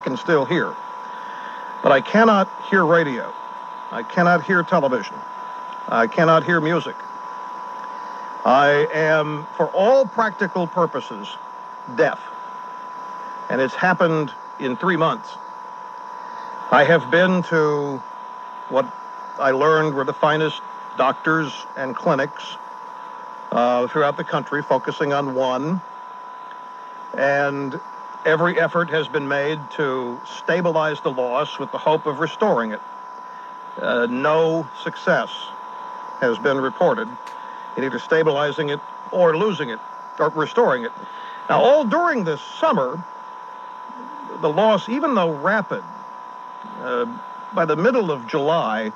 can still hear. But I cannot hear radio. I cannot hear television. I cannot hear music. I am, for all practical purposes, deaf. And it's happened in 3 months. I have been to what I learned were the finest doctors and clinics throughout the country, focusing on one. And every effort has been made to stabilize the loss with the hope of restoring it. No success has been reported in either stabilizing it or losing it, or restoring it. Now, all during this summer, the loss, even though rapid, by the middle of July,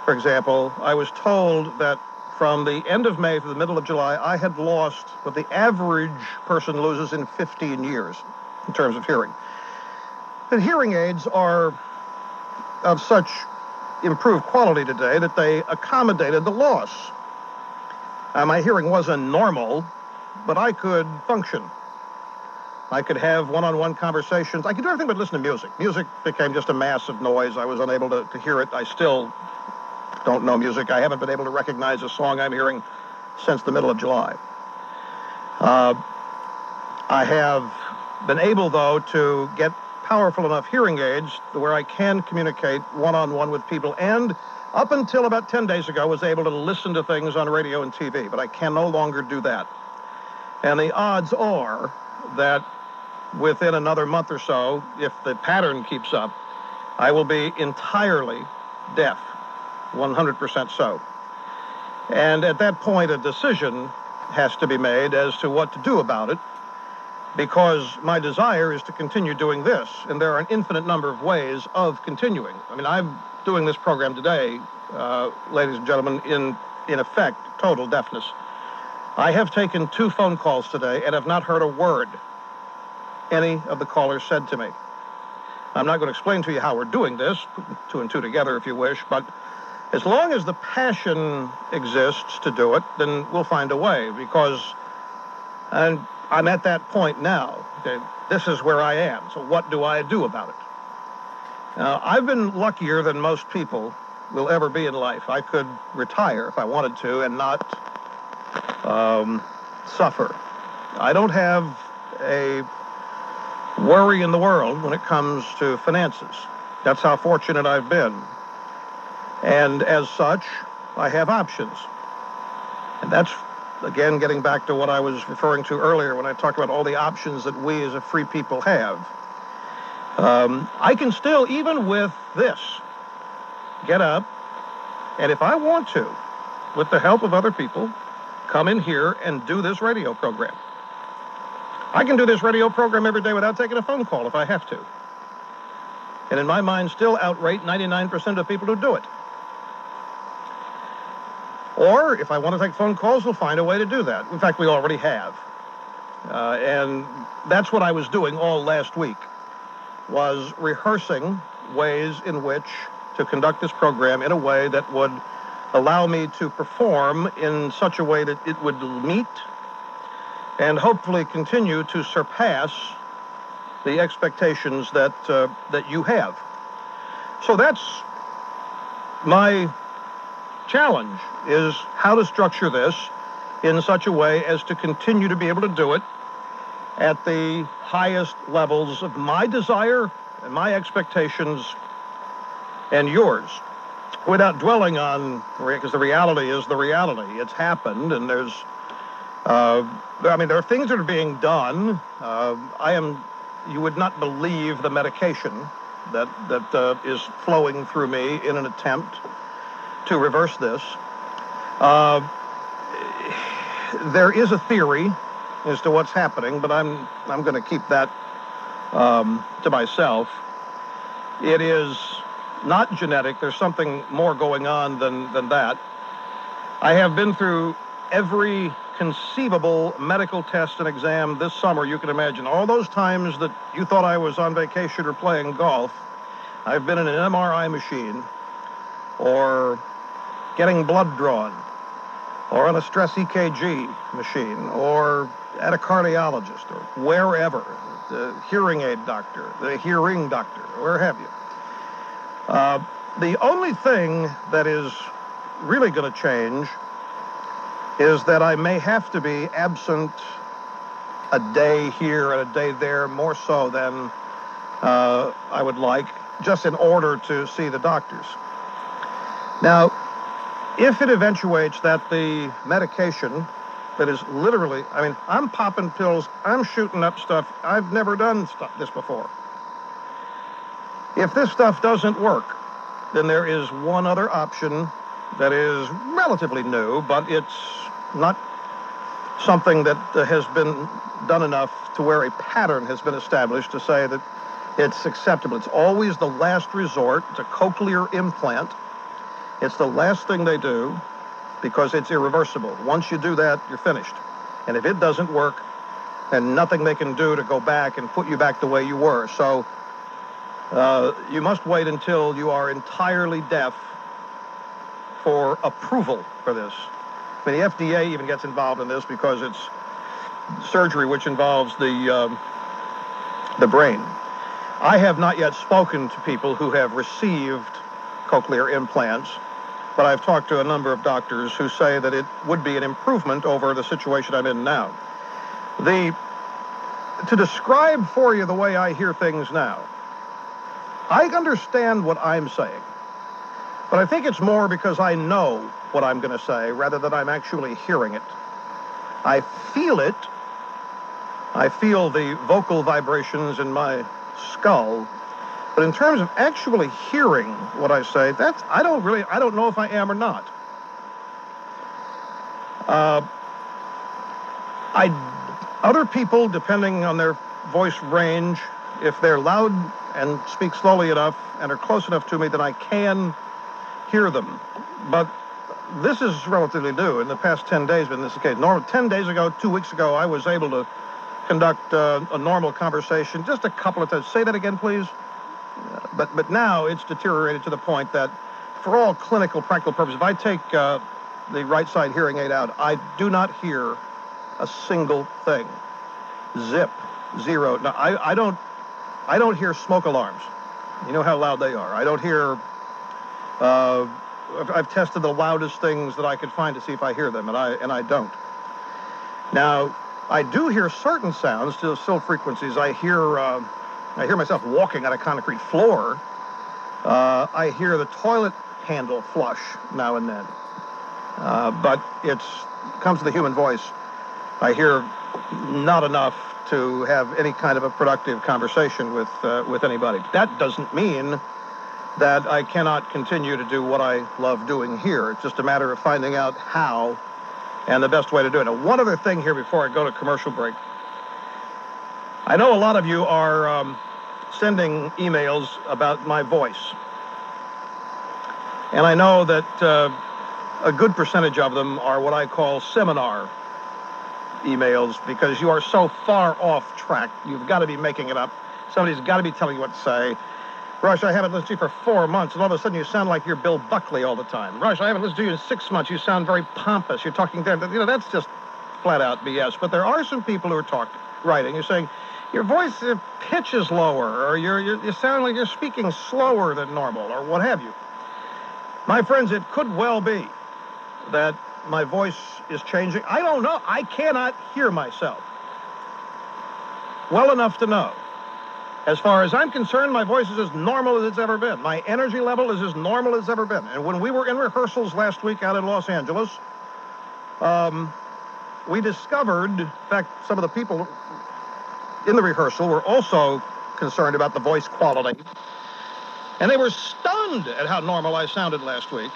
for example, I was told that from the end of May to the middle of July, I had lost what the average person loses in 15 years in terms of hearing. The hearing aids are of such improved quality today that they accommodated the loss. My hearing wasn't normal, but I could function. I could have one-on-one conversations. I could do everything but listen to music. Music became just a mass of noise. I was unable to hear it. I still don't know music. I haven't been able to recognize a song I'm hearing since the middle of July. I have been able, though, to get powerful enough hearing aids where I can communicate one-on-one with people, and up until about 10 days ago was able to listen to things on radio and TV, but I can no longer do that. And the odds are that within another month or so, if the pattern keeps up, I will be entirely deaf, 100% so. And at that point, a decision has to be made as to what to do about it, because my desire is to continue doing this, and there are an infinite number of ways of continuing. I mean, I'm doing this program today, ladies and gentlemen, in effect, total deafness. I have taken 2 phone calls today and have not heard a word any of the callers said to me. I'm not going to explain to you how we're doing this, 2 and 2 together if you wish, but as long as the passion exists to do it, then we'll find a way, because I'm at that point now. Okay, this is where I am, so what do I do about it? Now, I've been luckier than most people will ever be in life. I could retire if I wanted to and not suffer. I don't have a worry in the world when it comes to finances. That's how fortunate I've been. And as such, I have options. And that's, again, getting back to what I was referring to earlier when I talked about all the options that we as a free people have. I can still, even with this, get up, and if I want to, with the help of other people, come in here and do this radio program. I can do this radio program every day without taking a phone call if I have to. And in my mind, still outrate 99% of people who do it. Or, if I want to take phone calls, we'll find a way to do that. In fact, we already have. And that's what I was doing all last week, was rehearsing ways in which to conduct this program in a way that would allow me to perform in such a way that it would meet and hopefully continue to surpass the expectations that you have. So that's my challenge, is how to structure this in such a way as to continue to be able to do it at the highest levels of my desire and my expectations and yours, without dwelling on, because the reality is the reality. It's happened, and there are things that are being done. You would not believe the medication that is flowing through me in an attempt to reverse this. There is a theory as to what's happening, but I'm going to keep that to myself. It is not genetic. There's something more going on than that. I have been through every conceivable medical test and exam this summer you can imagine. All those times that you thought I was on vacation or playing golf, I've been in an MRI machine, or getting blood drawn, or on a stress EKG machine, or at a cardiologist, or wherever. the hearing aid doctor, the hearing doctor, where have you. The only thing that is really going to change is that I may have to be absent a day here and a day there, more so than I would like, just in order to see the doctors. Now, if it eventuates that the medication that is literally, I mean, I'm popping pills, I'm shooting up stuff, I've never done this before. If this stuff doesn't work, then there is one other option that is relatively new, but it's not something that has been done enough to where a pattern has been established to say that it's acceptable. It's always the last resort. It's a cochlear implant. It's the last thing they do because it's irreversible. Once you do that, you're finished. And if it doesn't work, then nothing they can do to go back and put you back the way you were. So you must wait until you are entirely deaf for approval for this. I mean, the FDA even gets involved in this because it's surgery which involves the brain. I have not yet spoken to people who have received cochlear implants, but I've talked to a number of doctors who say that it would be an improvement over the situation I'm in now. To describe for you the way I hear things now, I understand what I'm saying, but I think it's more because I know what I'm going to say rather than I'm actually hearing it. I feel it. I feel the vocal vibrations in my skull, but in terms of actually hearing what I say, I don't know if I am or not. Other people, depending on their voice range, if they're loud and speak slowly enough and are close enough to me, then I can hear them. But this is relatively new. In the past 10 days, been this case. 10 days ago, 2 weeks ago, I was able to conduct a normal conversation just a couple of times. Say that again, please. But now it's deteriorated to the point that, for all clinical, practical purposes, if I take the right side hearing aid out, I do not hear a single thing. Zip, zero. Now, I don't hear smoke alarms. You know how loud they are. I don't hear. I've tested the loudest things that I could find to see if I hear them, and I don't. Now, I do hear certain sounds, still frequencies. I hear myself walking on a concrete floor. I hear the toilet handle flush now and then. But it comes to the human voice. I hear not enough to have any kind of a productive conversation with anybody. That doesn't mean that I cannot continue to do what I love doing here. It's just a matter of finding out how and the best way to do it. Now, one other thing here before I go to commercial break. I know a lot of you are sending emails about my voice. And I know that a good percentage of them are what I call seminar emails, because you are so far off track. You've got to be making it up. Somebody's got to be telling you what to say. Rush, I haven't listened to you for 4 months, and all of a sudden you sound like you're Bill Buckley all the time. Rush, I haven't listened to you in 6 months. You sound very pompous. You're talking there. You know, that's just flat out BS. But there are some people who are writing. You're saying your voice pitch is lower, or you sound like you're speaking slower than normal, or what have you. My friends, it could well be that my voice is changing. I don't know. I cannot hear myself well enough to know. As far as I'm concerned, my voice is as normal as it's ever been. My energy level is as normal as it's ever been. And when we were in rehearsals last week out in Los Angeles, we discovered, in fact, some of the people in the rehearsal were also concerned about the voice quality. And they were stunned at how normal I sounded last week.